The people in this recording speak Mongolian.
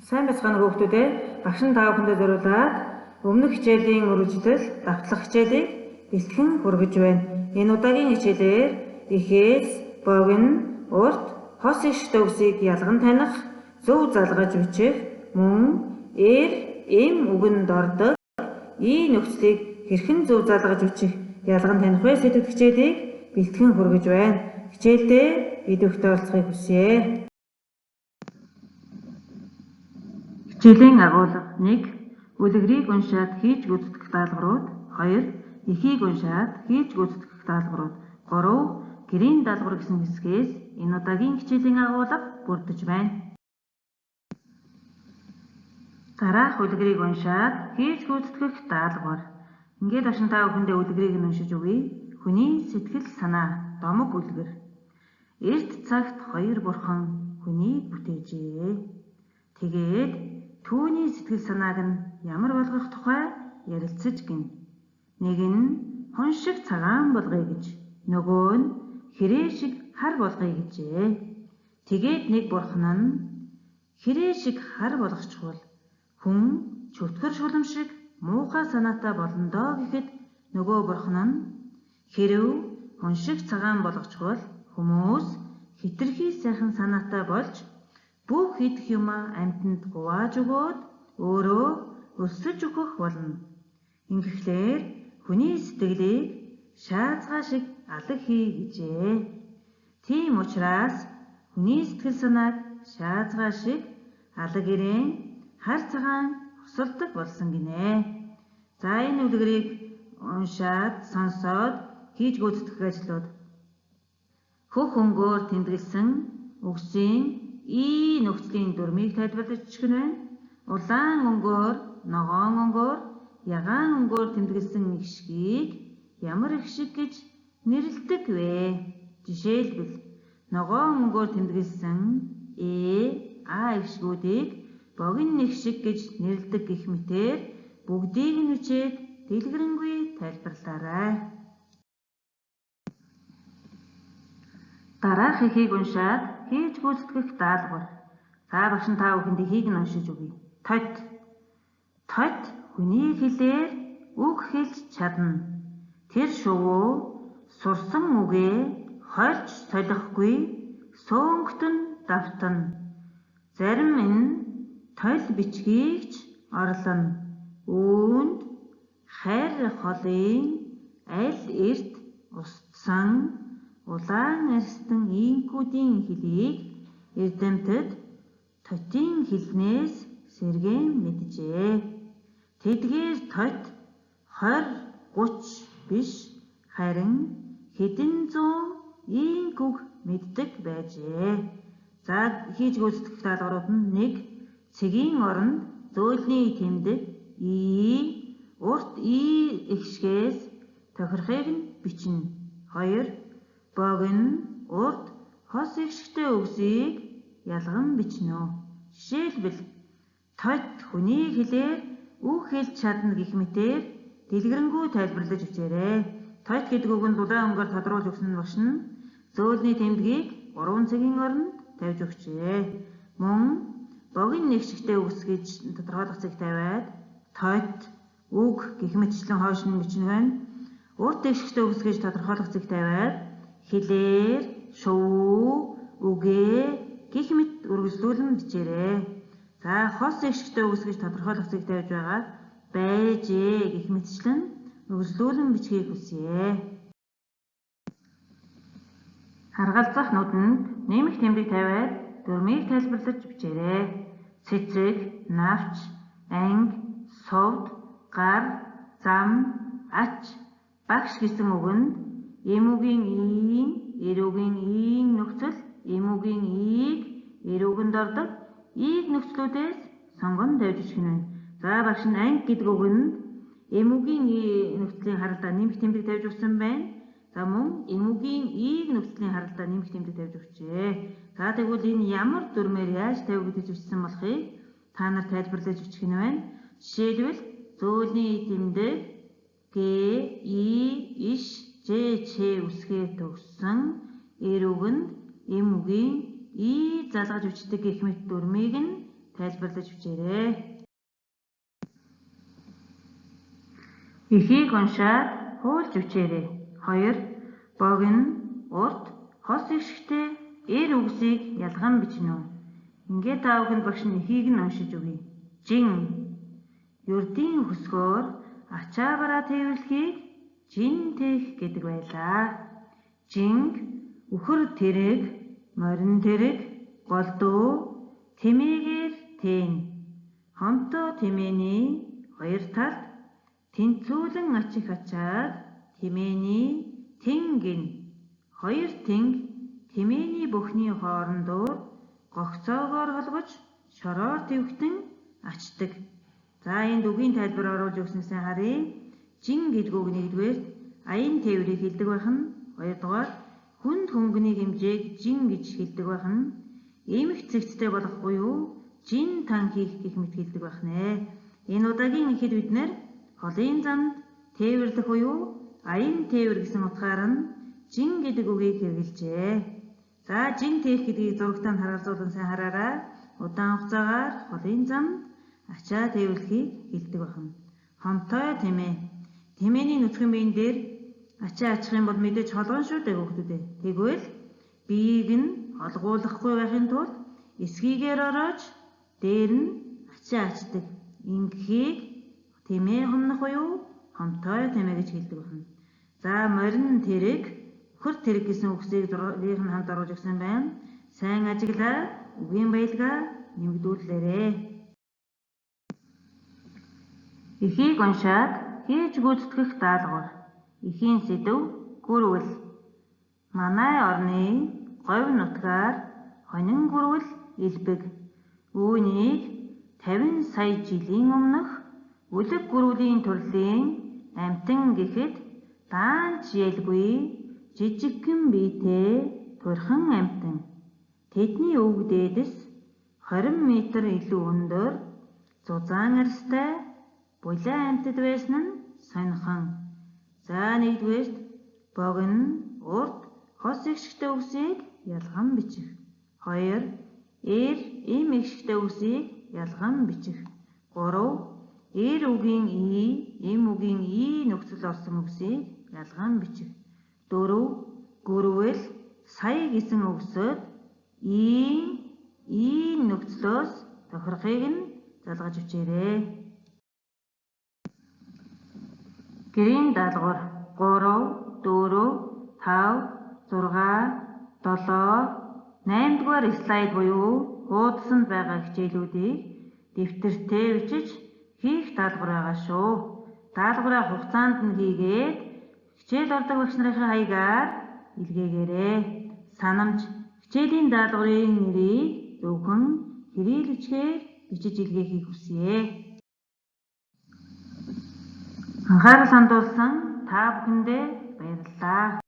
Сайн бацгаана хүүхдүүд ээ. Багш нь та бүхэндээ зориулаад өмнөх хичээлийн үргэлжлэл давтлах хичээлийг бэлтгэн хүргэж байна. Энэ удаагийн хичээлээр Эхээс, богино, урт, хос иш төгсийг ялган таних, зөв залгаж бичих, мөн эм үгэнд ордог и нөхцөлийг хэрхэн зөв залгаж бичих, ялган таних вэ сэдвэд хичээлийг бэлтгэн хүргэж байна. Хичээлдээ видеогт оролцохыг хүсье. Хичээлийн агуулга 1. Үлгэрийг уншаад хийж гүйцэтгэх даалгаврууд 2. Эхийг уншаад хийж гүйцэтгэх даалгаврууд 3. Гэрийн даалгавар гэсэн хэсгээс энэ удаагийн хичээлийн агуулга бүрдэж байна. Дараах үлгэрийг уншаад хийж гүйцэтгэх даалгавар. Ингээд багш та бүхэндээ үлгэрийг нь уншиж өгье. Хүний сэтгэл санаа домог үлгэр. Эрт цагт хоёр бурхан хүнийг бүтээжээ. Тэгээд түүний сэтгэл санааг нь ямар болгох тухай ярилцаж гин. Нэг нь хон шиг цагаан болгоё гэж, нөгөө нь хэрээ шиг хар болгоё гэжээ. Тэгээд нэг бурхан нь хэрээ шиг хар болгочвол хүн чөтгөр шулам шиг муухай санаатай болно доо гэхэд, нөгөө бурхан нь хэрв хон шиг цагаан болгочвол хүмүүс хитрхи сайхан санаатай болж бүх идэх юмаа амьтанд хувааж өгөөд өөрөө өсөж өгөх болно. Ингэхлээр хүний сэтгэлийг шаазгаа шиг алаг хий гэжээ. Тийм учраас хүний сэтгэл санааг шаазгаа шиг алаг ирээн хар цагаан хосолдог болсон гинэ. За энэ үлгэрийг уншаад сонсоод хийж гүйцэтгэх ажлууд. Хөх өнгөөр тэмдэглэсэн үгсийн и нөхцөлийн дүрмийг тайлбарлаж бичих нь байна. Улаан өнгөөр, ногоон өнгөөр, ягаан өнгөөр тэмдэглэсэн ишгийг ямар ишиг гэж нэрлэдэг вэ? Жишээлбэл ногоон өнгөөр тэмдэглэсэн а ишгүүдийг богино ишиг гэж нэрлэдэг гэх мэтээр бүгдийг нь үчээд дэлгэрэнгүй тайлбарлаарай. Дараах эхийг уншаад хийж гүйцэтгэх даалгавар. За багш та бүхэнд эхийг нь уншиж өгье. Тот хүний хэлээр үг хэлж чадна. Тэр шувуу сурсан үгээ хольж солихгүй сөөнгөтөн давтана. Зарим нь тол бичгийг ч орлоно. Үүнд хайр холын аль эрт устсан улаан арстан ийnkүүдийн хэлийг эрдэмтэд тотын хэлнээс сэргээн мэджээ. Тэдгээр тот 20-30 биш, харин хэдэн зуун ийnkүг мэддэг байжээ. За хийж гүйцэтгэх даалгаврууд нь 1. Цэгийн оронд зөөлний тэмдэг урт ишгээс тохирохыг нь бичнэ. 2. Богино, урт, хос ишгтэй үгсийг ялган бичнэ. Жишээлбэл тот хүний хэлээр үг хэлж чадна гэх мэтээр дэлгэрэнгүй тайлбарлаж бичээрэй. Тот гэдэг үг нь дулаан өнгөөр тодруулж өгсөн багш нь зөөлний тэмдгийг 3 цагийн оронд тавьж өгчээ. Мөн богино ишгтэй үгс гэж тодорхойлох цагийг тавиад тот, үг гэх мэтчлэн хойш нь бичнэ байна. Урт ишгтэй үгс гэж тодорхойлох цагийг тавиад хэлээр, шувуу, үгээ гэх мэт үргэлжлүүлэн бичээрэй. За хос ишгтэй үгс гэж тодорхойлох цагийг тавьж байгаа байжээ гэх мэтчлэн үргэлжлүүлэн бичгийг хүсье. Харгалзах нүдэнд нэмэх тэмдэг тавиад дүрмийг тайлбарлаж бичээрэй. Цэцэг, навч, анги, совд, гар, зам, ач, багш гэсэн үгэнд эм үгийн эр үгийн нөхцөл, эм үгийн эр үгэнд ордог нөхцлүүдээс сонгон тавьж бичих нь байна. За багш нь анги гэдэг үгэнд эм үгийн нөхцөлийн харалдаа нэмэх тэмдэг тавьж өгсөн байна. За мөн эм үгийн нөхцөлийн харалдаа нэмэх тэмдэг тавьж өгчээ. За тэгвэл энэ ямар дүрмээр яаж тавь гэж бичсэн болохыг та нар тайлбарлаж бичих нь байна. Жишээлбэл зөөлний тэмдэг иш үсгээр төгссөн эр үгэнд эм үгийн залгаж бичдэг гэх мэт дүрмийг нь тайлбарлаж бичээрэй. Эхийг уншаад хуулж бичээрэй. 2. Богино, урт, хос ихшигтэй эр үгсийг ялган бичнэ үү? Ингээд та бүхэнд багш нь эхийг нь уншиж өгье. Жин. Ердийн хөсгөөр ачаа бараа тээвэрлэхийг жин тээх гэдэг байлаа. Жинг үхэр тэрэг, морин тэрэг, голдуу тэмээгээр тээн. Хомтой тэмээний хоёр талд тэнцүүлэн ачих ачаад тэмээний тэнгэн. Хоёр тэнг тэмээний бүхний хоорондоор гогцоогоор холбож шороор твхтэн ачдаг. За энд үгийн тайлбар оруулж өгсөн сайн харъя. Жин гэдэг үг нэгдүгээр аян тээврийг хэлдэг байх нь, хоёрдугаар хүнд хөнгөний хэмжээг жин гэж хэлдэг байх нь, эмх цэгцтэй болох буюу жин тан хийх гэх мэт хэлдэг байх нэ. Энэ удаагийн ихэд бид нэр холын замд тээвэрлэх буюу аян тээвэр гэсэн утгаар нь жин гэдэг үгийг хэрэгжилжээ. За жин тээх гэдгийг зурагтанд харгалзуулан сайн хараарай. Удаан хугацаагаар холын замд ачаа тээвэрлэхийг хэлдэг байна. Хомтой тэмээ. Тэмээний нүцгэн биен дээр ачаа ачих юм бол мэдээж холгон шүү дээ хүүхдүүдээ. Тэгвэл биеийг нь холгуулахгүй байхын тулд эсгийгээр ороож дээр нь ачаа ачдаг. Ингэхийг тэмээ хомнох буюу хомтой тэмээ гэж хэлдэг байна. За морин тэрэг, үхэр тэрэг гэсэн үгсийг зургийг нь хамт оруулж өгсөн байна. Сайн ажиглаа, үгийн баялгаа нэмэгдүүлээрэй. Эхийг уншаад хийж гүйцэтгэх даалгавар. Эхийн сэдэв гүрвэл. Манай орны говь нутгаар хонин гүрвэл элбэг. Үүнийг 50 сая жилийн өмнөх үлэг гүрвлийн төрлийн амьтан гэхэд даанч ялгүй жижигхэн биетэй турхан амьтан. Тэдний өв дээдэс 20 м илүү өндөр зузаан арьстай булаа амьтад байсан нь сонихон. За нэгдүгээрт богино, урт, хос ихшигтэй үгсийг ялган бичих. 2. Эр, эм ихшигтэй үгсийг ялган бичих. 3. Эр үгийн и, эм үгийн и нөхцөл орсон үгсийг ялган бичих. 4. Гүрвэл, сая гэсэн үгсөд и нөхцлөөс тохирохыг нь залгаж бичээрэй. Гэрийн даалгавар 3, 4, 5, 6, 7, 8 дугаар слайд буюу хуудсанд байгаа хичээлүүдийг дэвтэртээ бичиж хийх даалгавар байгаа шүү. Даалгавраа хугацаанд нь хийгээд хичээл ордог багш нарын хаягаар илгээгээрэй. Санамж хичээлийн даалгаврын нэрийг зөвхөн хэрэглэгчээр бичиж илгээхийг хүсье. Анхаарал хандуулсан та бүхэндээ баярлалаа.